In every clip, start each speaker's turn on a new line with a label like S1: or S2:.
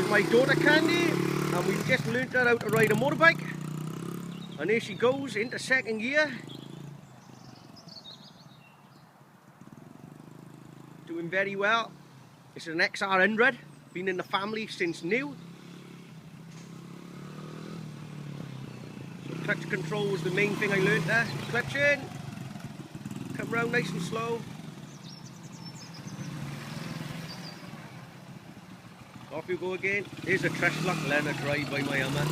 S1: my daughter Candy, and we've just learnt her how to ride a motorbike. And there she goes into second gear. Doing very well. It's an XR100, been in the family since new. So clutch control was the main thing I learnt there. Clutch in, come round nice and slow. Off you go again. Here's a Treslock Leonard drive by my Hummer.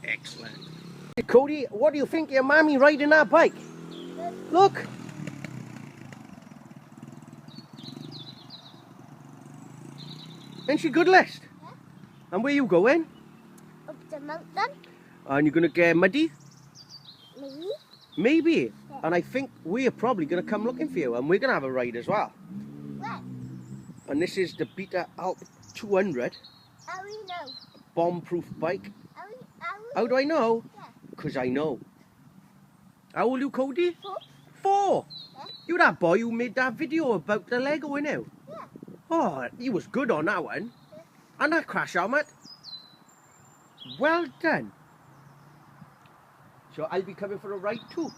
S1: Excellent. Hey Cody, what do you think of your mommy riding that bike? Look! Ain't she good list?
S2: Yeah.
S1: And where you going?
S2: Up the mountain.
S1: And you're gonna get muddy?
S2: Maybe.
S1: Maybe.
S2: Yeah.
S1: And I think we're probably gonna come looking for you, and we're gonna have a ride as well.
S2: Where?
S1: And this is the Beta Alp 200,
S2: How we know?
S1: bomb-proof bike.
S2: How
S1: How do I know?
S2: Yeah.
S1: Because I know. How old are you, Cody?
S2: 4?
S1: 4.
S2: Yeah.
S1: You that boy who made that video about the Lego, innit?
S2: Yeah.
S1: Oh, he was good on that one.
S2: Yeah.
S1: And that crash helmet. Well done. So I'll be coming for a ride too.